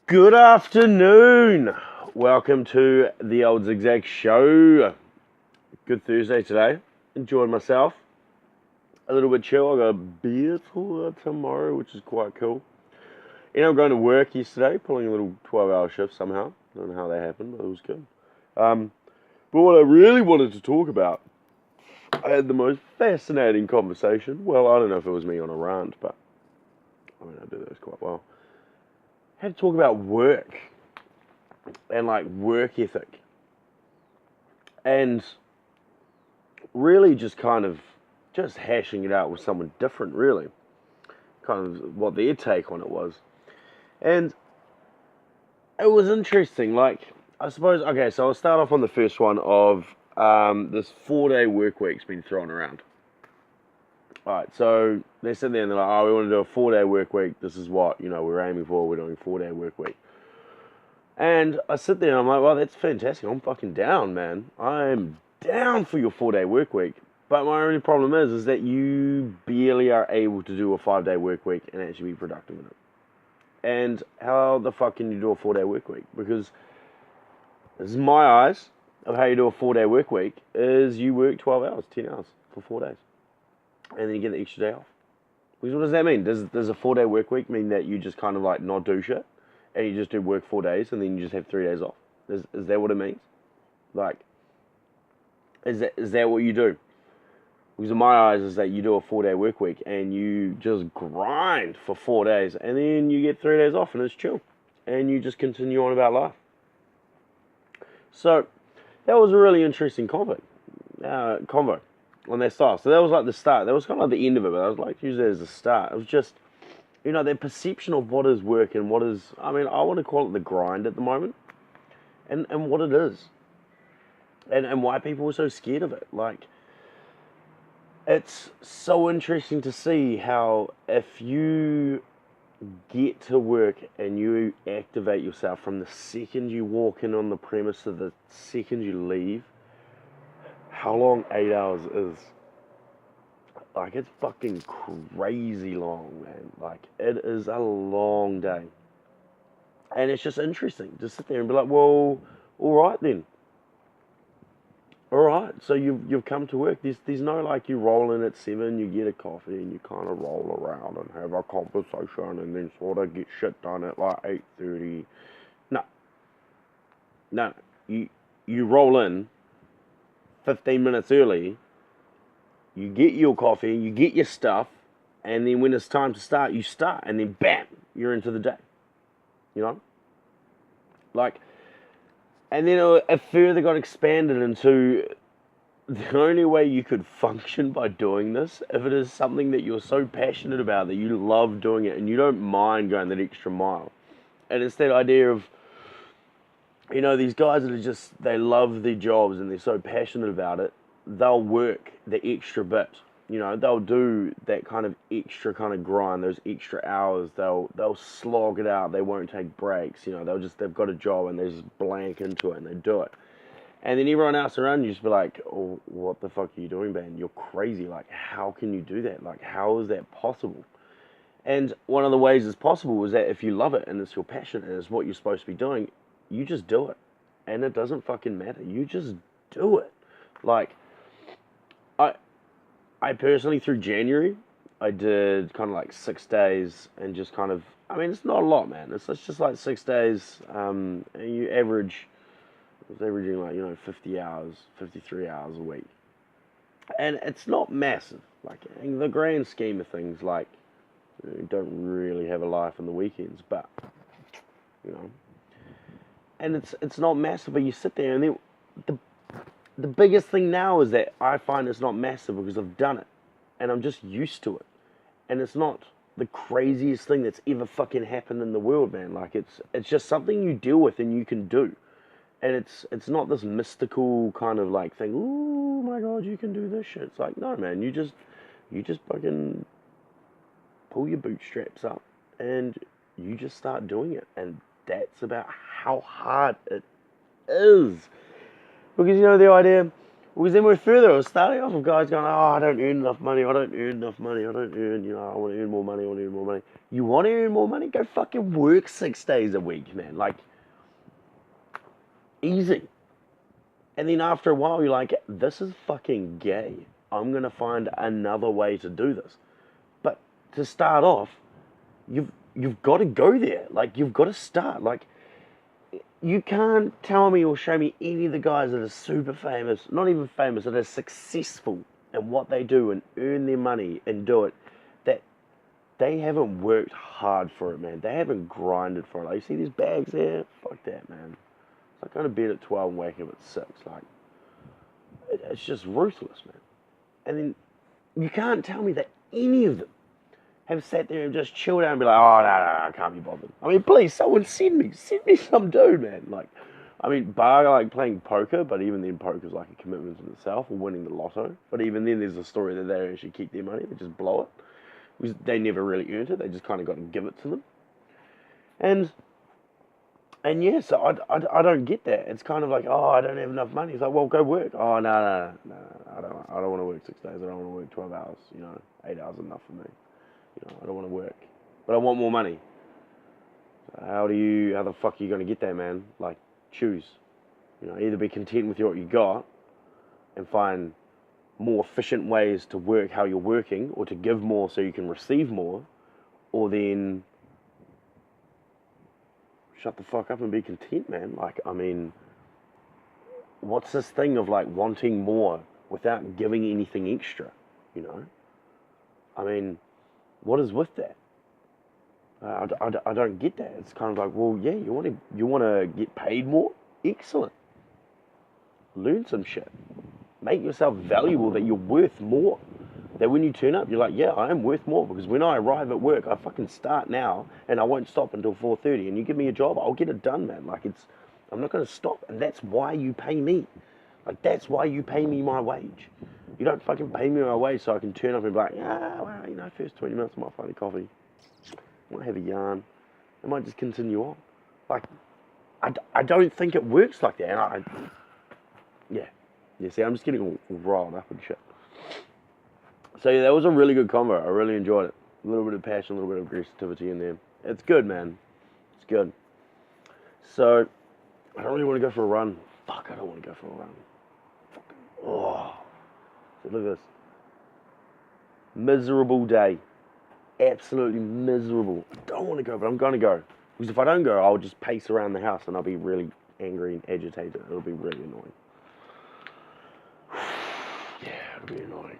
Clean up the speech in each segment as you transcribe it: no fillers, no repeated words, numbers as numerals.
Good afternoon. Welcome to the Old Zigzag Show. Good Thursday today. Enjoying myself. A little bit chill. I got a beer tour tomorrow, which is quite cool. I'm going to work yesterday, pulling a little 12-hour shift somehow. Don't know how that happened, but it was good. But what I really wanted to talk about, I had the most fascinating conversation. Well, I don't know if it was me on a rant, but I do those quite well. I had to talk about work and like work ethic. And really just hashing it out with someone different, really. Kind of what their take on it was. And it was interesting. Like, I suppose, okay, so I'll start off on the first one of this 4-day work week's been thrown around. Alright, so they sit there and they're like, oh, we want to do a 4-day work week. This is what, we're aiming for. We're doing a 4-day work week. And I sit there and I'm like, well, that's fantastic. I'm fucking down, man. I'm down for your 4-day work week. But my only problem is that you barely are able to do a 5-day work week and actually be productive in it. And how the fuck can you do a 4-day work week? Because this is my eyes of how you do a 4-day work week is you work 12 hours, 10 hours for 4 days. And then you get the extra day off. Because what does that mean? Does a 4-day work week mean that you just kind of like not do shit? And you just do work 4 days and then you just have 3 days off? Is that what it means? Like, is that what you do? Because in my eyes is that you do a 4-day work week and you just grind for 4 days and then you get 3 days off and it's chill. And you just continue on about life. So, that was a really interesting convo on their style. So that was like the start. That was kind of like the end of it, but I was like to use it as the start. It was just, their perception of what is work and what is, I want to call it the grind at the moment. And what it is. And why people are so scared of it. Like, it's so interesting to see how if you get to work and you activate yourself from the second you walk in on the premise to the second you leave, how long 8 hours is. Like, it's fucking crazy long, man. Like, it is a long day. And it's just interesting to sit there and be like, well, alright then. Alright, so you've come to work. There's no like you roll in at 7, you get a coffee and you kind of roll around and have a conversation and then sort of get shit done at like 8:30. No. You roll in 15 minutes early, you get your coffee, you get your stuff, and then when it's time to start, you start, and then bam, you're into the day. Like, and then it further got expanded into the only way you could function by doing this, if it is something that you're so passionate about, that you love doing it, and you don't mind going that extra mile. And it's that idea of, these guys that are just, they love their jobs and they're so passionate about it, they'll work the extra bit. They'll do that kind of extra kind of grind, those extra hours. They'll slog it out. They won't take breaks. They've got a job and they just blank into it and they do it. And then everyone else around you just be like, oh, what the fuck are you doing, man? You're crazy. Like, how can you do that? Like, how is that possible? And one of the ways it's possible is that if you love it and it's your passion and it's what you're supposed to be doing, you just do it. And it doesn't fucking matter. You just do it. Like, I personally, through January, I did kind of like 6 days and just kind of, it's not a lot, man. It's just like 6 days, and you average, I was averaging like, 50 hours, 53 hours a week. And it's not massive. Like, in the grand scheme of things, like, you don't really have a life on the weekends, but, and it's not massive, but you sit there and then the biggest thing now is that I find it's not massive because I've done it and I'm just used to it, and it's not the craziest thing that's ever fucking happened in the world, man. Like, it's just something you deal with and you can do, and it's not this mystical kind of like thing. Oh my god, you can do this shit. It's like, no, man, you just fucking pull your bootstraps up and you just start doing it, and that's about how hard it is. Because the idea, Because then we're further. It was starting off with guys going, oh, I don't earn enough money. I don't earn enough money. I don't earn, I want to earn more money. I want to earn more money. You want to earn more money? Go fucking work 6 days a week, man. Like, easy. And then after a while, you're like, this is fucking gay. I'm going to find another way to do this. But to start off, you've got to go there. Like, you've got to start. Like, you can't tell me or show me any of the guys that are super famous, not even famous, that are successful in what they do and earn their money and do it, that they haven't worked hard for it, man. They haven't grinded for it. Like, you see these bags there? Fuck that, man. It's like going to bed at 12 and waking up at 6. Like, it's just ruthless, man. And then you can't tell me that any of them have sat there and just chilled out and be like, oh, no, I can't be bothered. I mean, please, someone send me some dude, man. Like, I mean, bar like playing poker, but even then poker's like a commitment in itself, or winning the lotto. But even then there's a story that they don't actually keep their money, they just blow it. Because they never really earned it, they just kind of got to give it to them. And yeah, so I don't get that. It's kind of like, oh, I don't have enough money. It's like, well, go work. Oh, no, I don't want to work 6 days. I don't want to work 12 hours. 8 hours is enough for me. I don't want to work, but I want more money. So how the fuck are you going to get there, man? Like, choose. Either be content with what you got and find more efficient ways to work how you're working, or to give more so you can receive more, or then shut the fuck up and be content, man. Like, I mean, what's this thing of like wanting more without giving anything extra, I mean, what is with that? I don't get that. It's kind of like, well, yeah, you want to get paid more? Excellent. Learn some shit. Make yourself valuable, that you're worth more. That when you turn up, you're like, yeah, I am worth more, because when I arrive at work, I fucking start now and I won't stop until 4:30. And you give me a job, I'll get it done, man. Like, I'm not going to stop. And that's why you pay me. Like, that's why you pay me my wage. You don't fucking pay me my wage so I can turn up and be like, well, first 20 minutes I might find a coffee. I might have a yarn. I might just continue on. Like, I don't think it works like that. And see, I'm just getting all riled up and shit. So yeah, that was a really good convo. I really enjoyed it. A little bit of passion, a little bit of aggressivity in there. It's good, man. It's good. So, I don't really want to go for a run. Fuck, I don't want to go for a run. Oh. So look at this. Miserable day. Absolutely miserable. I don't want to go, but I'm going to go. Because if I don't go, I'll just pace around the house and I'll be really angry and agitated. It'll be really annoying. Yeah, it'll be annoying.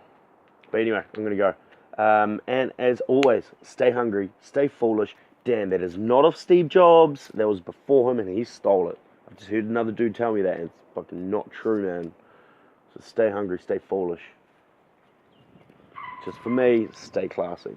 But anyway, I'm going to go. And as always, stay hungry, stay foolish. Damn, that is not of Steve Jobs. That was before him and he stole it. I've just heard another dude tell me that, and it's fucking not true, man. So stay hungry, stay foolish. Just for me, stay classy.